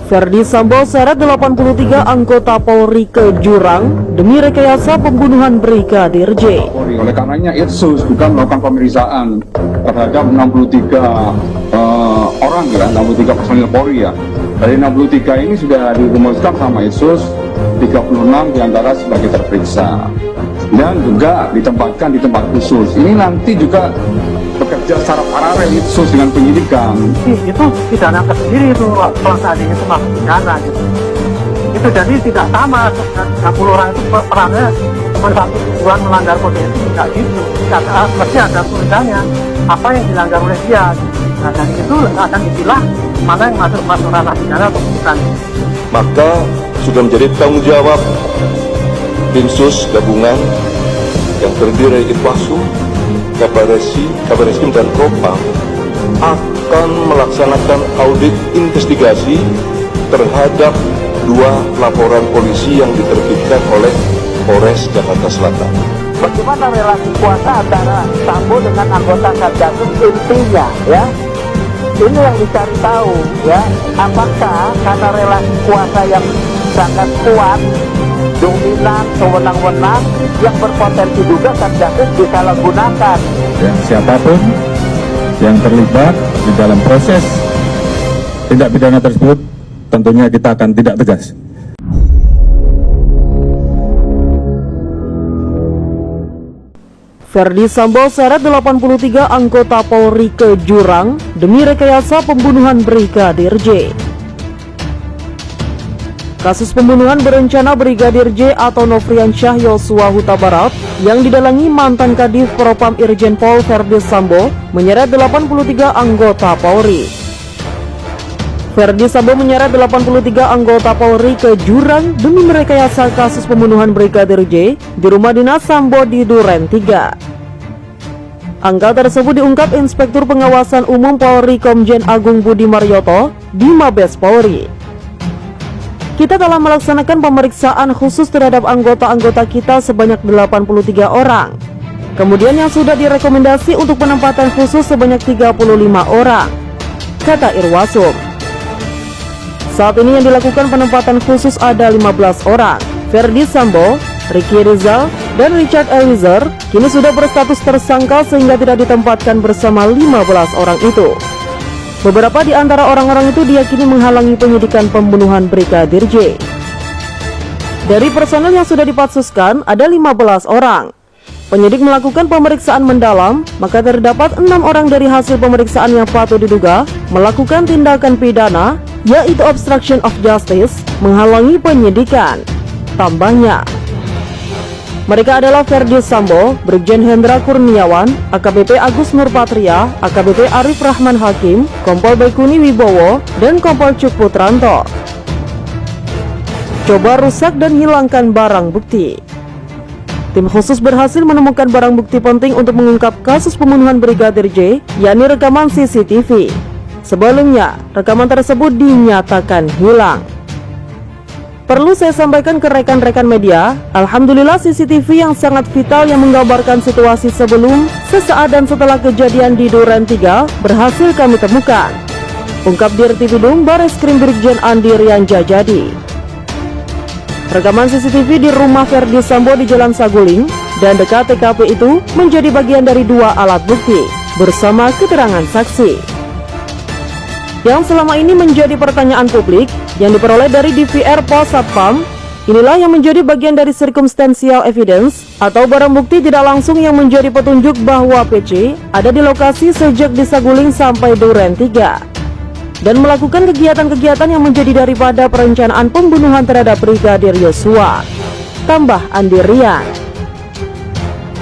Ferdi Sambo seret 83 anggota Polri ke jurang demi rekayasa pembunuhan Brigadir J. Oleh karenanya Irsus juga melakukan pemeriksaan terhadap 63 orang ya, 63 personil Polri ya. Dari 63 ini sudah dirumuskan sama Irsus 36 diantara sebagai terperiksa dan juga ditempatkan di tempat khusus. Ini nanti juga bekerja secara paralel Irsus dengan penyidikan. Itu pidana tersendiri itu kalau seandainya itu masuk pidana gitu. Itu jadi tidak sama 30 orang itu perannya cuma 1 bulan melanggar kode etik, tidak gitu. Mesti ada tulisannya apa yang dilanggar oleh dia. Nah dari itu akan dipilah mana yang masuk ranah pidana atau bukan. Maka sudah menjadi tanggung jawab Tim Sus gabungan yang terdiri dari Irwasum, Kabar Reskrim dan Propam akan melaksanakan audit investigasi terhadap 2 laporan polisi yang diterbitkan oleh Polres Jakarta Selatan. Bagaimana relasi kuasa antara Sambo dengan anggota Satgasus intinya ya? Ini yang dicari tahu ya, apakah karena relasi kuasa yang sangat kuat, dominan, sewenang-wenang yang berpotensi juga Satgasus disalahgunakan. Ya, siapapun yang terlibat di dalam proses tindak pidana tersebut tentunya kita akan tidak tegas. Ferdi Sambo seret 83 anggota Polri ke jurang demi rekayasa pembunuhan Brigadir J. Kasus pembunuhan berencana Brigadir J atau Nofriansyah Yosua Huta Barat yang didalangi mantan Kadif Propam Irjen Pol Ferdi Sambo menyeret 83 anggota Polri. Ferdi Sambo menyeret 83 anggota Polri ke jurang demi merekayasa kasus pembunuhan Brigadir J di rumah dinas Sambo di Duren 3. Angka tersebut diungkap Inspektur Pengawasan Umum Polri Komjen Agung Budi Marioto di Mabes Polri. Kita telah melaksanakan pemeriksaan khusus terhadap anggota-anggota kita sebanyak 83 orang. Kemudian yang sudah direkomendasi untuk penempatan khusus sebanyak 35 orang, kata Irwasum. Saat ini yang dilakukan penempatan khusus ada 15 orang. Ferdi Sambo, Ricky Rizal, dan Richard Eliezer kini sudah berstatus tersangka sehingga tidak ditempatkan bersama 15 orang itu. Beberapa di antara orang-orang itu diyakini menghalangi penyidikan pembunuhan Brigadir J. Dari personel yang sudah dipatsuskan ada 15 orang. Penyidik melakukan pemeriksaan mendalam, maka terdapat 6 orang dari hasil pemeriksaan yang patut diduga melakukan tindakan pidana, yaitu obstruction of justice, menghalangi penyidikan. Tambahnya, mereka adalah Ferdi Sambo, Brigjen Hendra Kurniawan, AKBP Agus Nurpatria, AKBP Arif Rahman Hakim, Kompol Baikuni Wibowo, dan Kompol Cuk Putranto. Coba rusak dan hilangkan barang bukti. Tim khusus berhasil menemukan barang bukti penting untuk mengungkap kasus pembunuhan Brigadir J, yakni rekaman CCTV. Sebelumnya, rekaman tersebut dinyatakan hilang. Perlu saya sampaikan ke rekan-rekan media, alhamdulillah CCTV yang sangat vital yang menggambarkan situasi sebelum, sesaat dan setelah kejadian di Duren 3 berhasil kami temukan, ungkap Dirtipidum Bareskrim Brigjen Andi Rianja Jadi. Rekaman CCTV di rumah Ferdi Sambo di Jalan Saguling dan dekat TKP itu menjadi bagian dari 2 alat bukti bersama keterangan saksi yang selama ini menjadi pertanyaan publik yang diperoleh dari DVR Pos Satpam. Inilah yang menjadi bagian dari circumstantial evidence atau barang bukti tidak langsung yang menjadi petunjuk bahwa PC ada di lokasi sejak di Saguling sampai Duren 3 dan melakukan kegiatan-kegiatan yang menjadi daripada perencanaan pembunuhan terhadap Brigadir Yosua, tambah Andi Rian.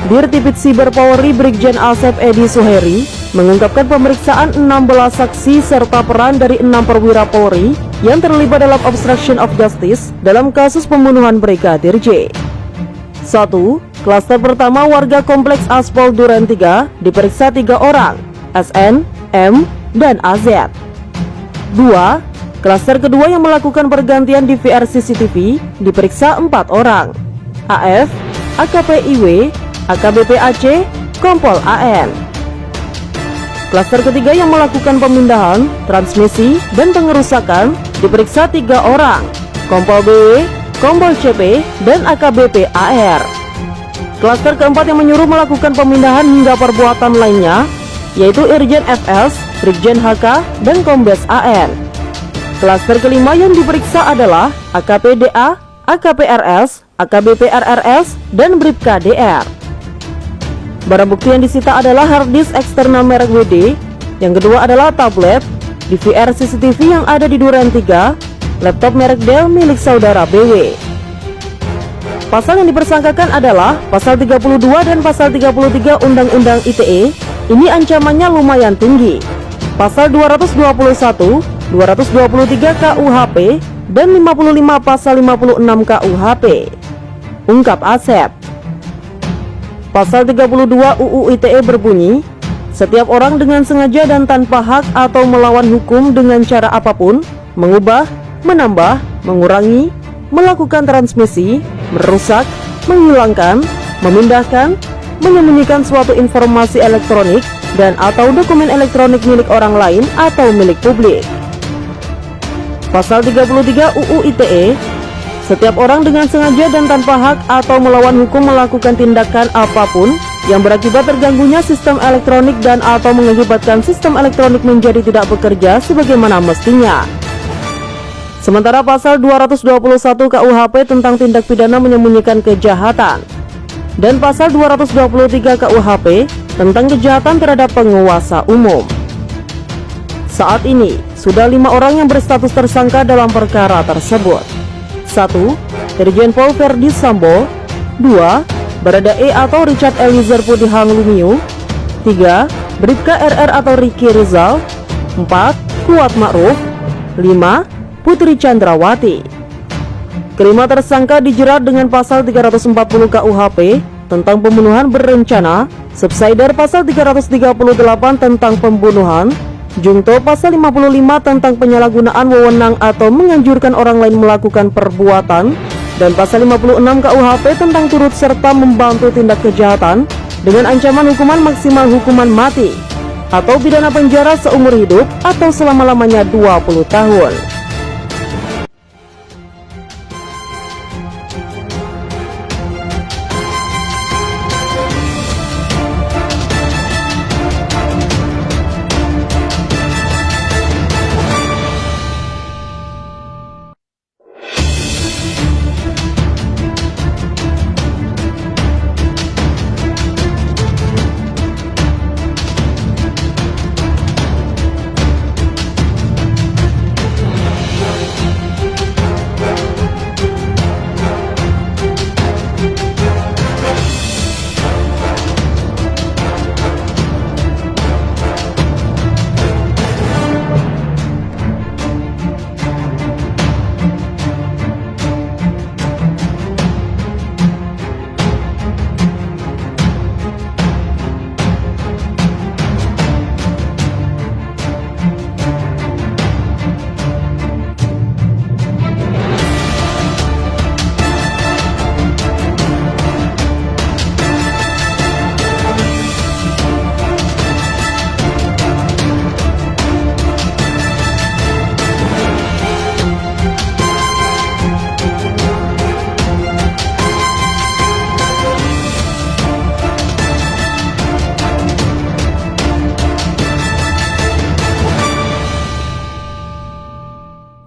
Dirtipid Siber Polri Brigjen Asep Edi Suheri mengungkapkan pemeriksaan 16 saksi serta peran dari 6 perwira Polri yang terlibat dalam obstruction of justice dalam kasus pembunuhan Brigadir J. 1. Klaster pertama warga Kompleks Aspol Duren 3 diperiksa 3 orang, SN, M, dan AZ. 2. Klaster kedua yang melakukan pergantian DVR CCTV diperiksa 4 orang, AF, AKP IW, AKBP AC, Kompol AN. Klaster ketiga yang melakukan pemindahan, transmisi, dan pengerusakan Diperiksa 3 orang, Kompol BW, Kompol CP, dan AKBP AR. Klaster keempat yang menyuruh melakukan pemindahan hingga perbuatan lainnya, yaitu Irjen FS, Brigjen HK, dan Kombes AN. Klaster kelima yang diperiksa adalah AKP DA, AKP RS, AKBP RRS, dan Bribka DR. Barang bukti yang disita adalah harddisk eksternal merek WD, yang kedua adalah tablet, DVR CCTV yang ada di Duren 3, laptop merek Dell milik saudara BW. Pasal yang dipersangkakan adalah pasal 32 dan pasal 33 Undang-Undang ITE. Ini ancamannya lumayan tinggi. Pasal 221, 223 KUHP, dan 55 pasal 56 KUHP. Ungkap Asep. Pasal 32 UU ITE berbunyi, setiap orang dengan sengaja dan tanpa hak atau melawan hukum dengan cara apapun, mengubah, menambah, mengurangi, melakukan transmisi, merusak, menghilangkan, memindahkan, menyembunyikan suatu informasi elektronik dan atau dokumen elektronik milik orang lain atau milik publik. Pasal 33 UU ITE, setiap orang dengan sengaja dan tanpa hak atau melawan hukum melakukan tindakan apapun yang berakibat terganggunya sistem elektronik dan atau mengakibatkan sistem elektronik menjadi tidak bekerja sebagaimana mestinya. Sementara pasal 221 KUHP tentang tindak pidana menyembunyikan kejahatan dan pasal 223 KUHP tentang kejahatan terhadap penguasa umum. Saat ini sudah 5 orang yang berstatus tersangka dalam perkara tersebut. 1. Irjen Pol Verdi Sambo. 2. Barada E atau Richard Eliezer Pudihang Lumiu. 3. Bribka RR atau Ricky Rizal. 4. Kuat Ma'ruf. 5. Putri Chandrawati. Kelima tersangka dijerat dengan pasal 340 KUHP tentang pembunuhan berencana, subsider pasal 338 tentang pembunuhan, Jungto pasal 55 tentang penyalahgunaan wewenang atau menganjurkan orang lain melakukan perbuatan, dan pasal 56 KUHP tentang turut serta membantu tindak kejahatan dengan ancaman hukuman maksimal hukuman mati atau pidana penjara seumur hidup atau selama-lamanya 20 tahun.